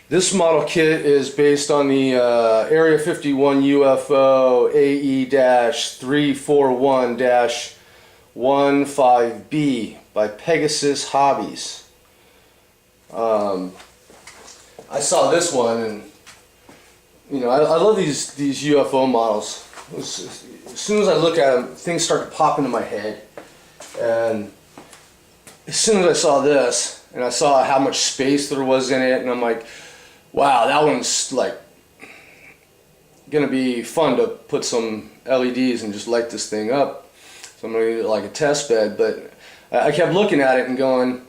This model kit is based on the Area 51 UFO AE-341-15B by Pegasus Hobbies. I saw this one, and I love these UFO models. As soon as I look at them, things start to pop into my head. And as soon as I saw this, and I saw how much space there was in it, and I'm like, wow, that one's like gonna be fun to put some LEDs and just light this thing up. So I'm gonna use it like a test bed. But I kept looking at it and going,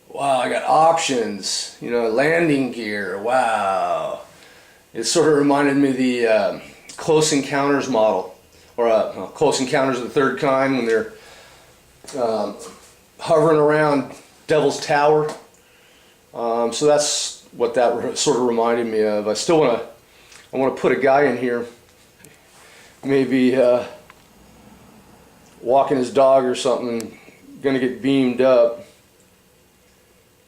wow, I got options, landing gear, wow. It sort of reminded me of the Close Encounters model, or Close Encounters of the Third Kind, when they're hovering around Devil's Tower. So that's what that sort of reminded me of. I still want to put a guy in here, maybe walking his dog or something, gonna get beamed up.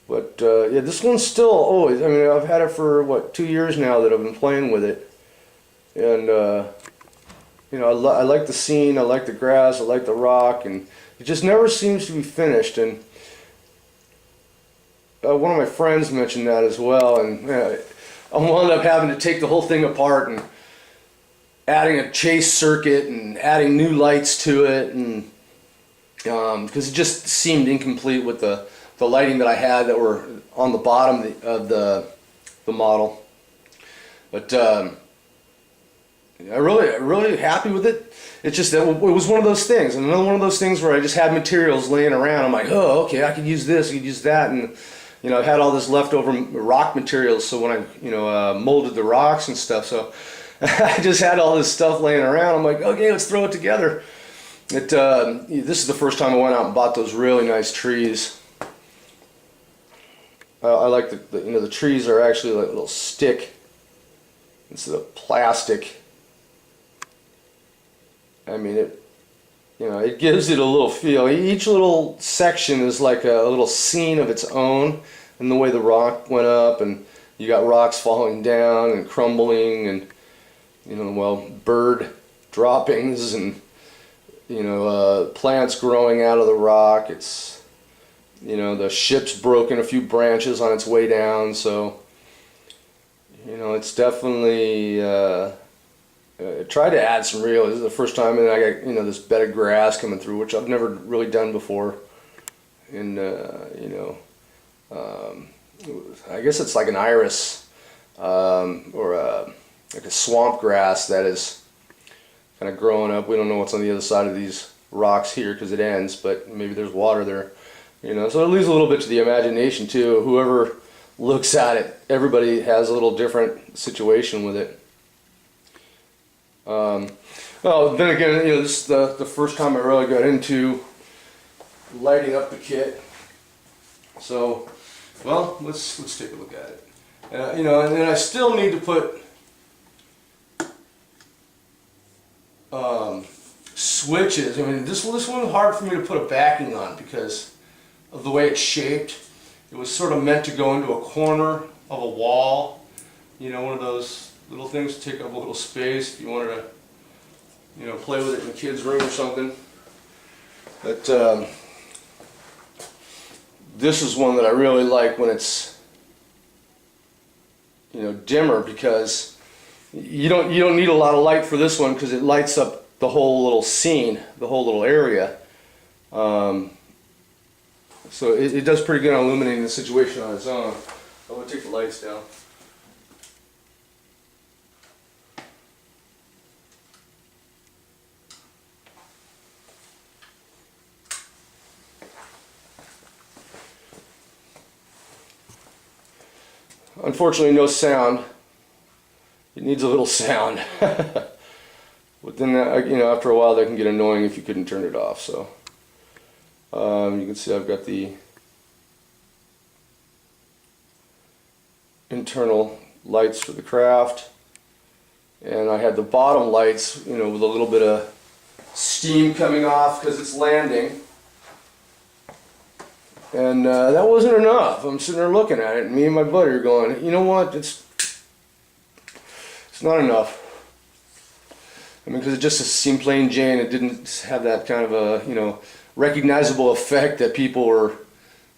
But yeah, this one's still always, I've had it for what, 2 years now that I've been playing with it. And I like the scene, I like the grass, I like the rock, and it just never seems to be finished. And one of my friends mentioned that as well, and I wound up having to take the whole thing apart and adding a chase circuit and adding new lights to it, and because it just seemed incomplete with the lighting that I had that were on the bottom of the model. But I'm really happy with it. It's just that it was one of those things, and another one of those things where I just had materials laying around. I'm like, oh, okay, I could use this, I could use that, and I've had all this leftover rock materials. So when I molded the rocks and stuff, so I just had all this stuff laying around. I'm like, okay, let's throw it together. This is the first time I went out and bought those really nice trees. I like the trees are actually like a little stick instead of plastic. It gives it a little feel. Each little section is like a little scene of its own, and the way the rock went up, and you got rocks falling down and crumbling, and bird droppings, and plants growing out of the rock. It's the ship's broken a few branches on its way down, so it's definitely tried to add some real. This is the first time, and I got this bed of grass coming through, which I've never really done before. And I guess it's like an iris or like a swamp grass that is kind of growing up. We don't know what's on the other side of these rocks here because it ends, but maybe there's water there. So it leaves a little bit to the imagination too. Whoever looks at it, everybody has a little different situation with it. Well, then again, this is the first time I really got into lighting up the kit. So, well, let's take a look at it. And then I still need to put switches. This one was hard for me to put a backing on because of the way it's shaped. It was sort of meant to go into a corner of a wall. One of those little things to take up a little space if you wanted to, play with it in the kids' room or something. But this is one that I really like when it's, dimmer, because you don't need a lot of light for this one because it lights up the whole little scene, the whole little area. So it does pretty good on illuminating the situation on its own. I'm going to take the lights down. Unfortunately, no sound. It needs a little sound. But then, after a while, that can get annoying if you couldn't turn it off. So you can see I've got the internal lights for the craft, and I had the bottom lights, with a little bit of steam coming off because it's landing. And that wasn't enough. I'm sitting there looking at it, and me and my buddy are going, you know what, it's not enough. I mean, because it just seemed plain Jane. It didn't have that kind of a, you know, recognizable effect that people were,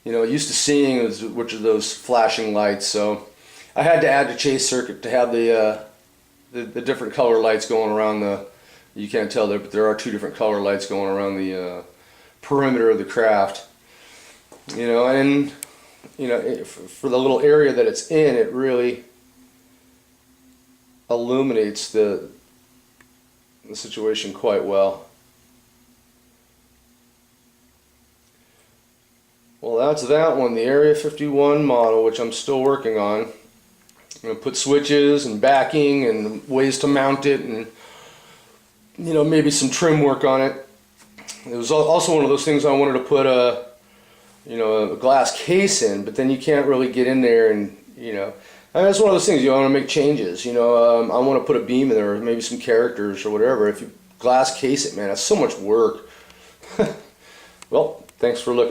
you know, used to seeing, which are those flashing lights. So I had to add the chase circuit to have the different color lights going around the, you can't tell there, but there are 2 different color lights going around the perimeter of the craft. You know, and, you know, for the little area that it's in, it really illuminates the situation quite well. Well, that's that one, the Area 51 model, which I'm still working on. I'm going to put switches and backing and ways to mount it, and, you know, maybe some trim work on it. It was also one of those things I wanted to put a, you know, a glass case in, but then you can't really get in there, and, you know, I mean, that's one of those things, you want to make changes, you know. I want to put a beam in there, or maybe some characters or whatever. If you glass case it, man, that's so much work. Well, thanks for looking.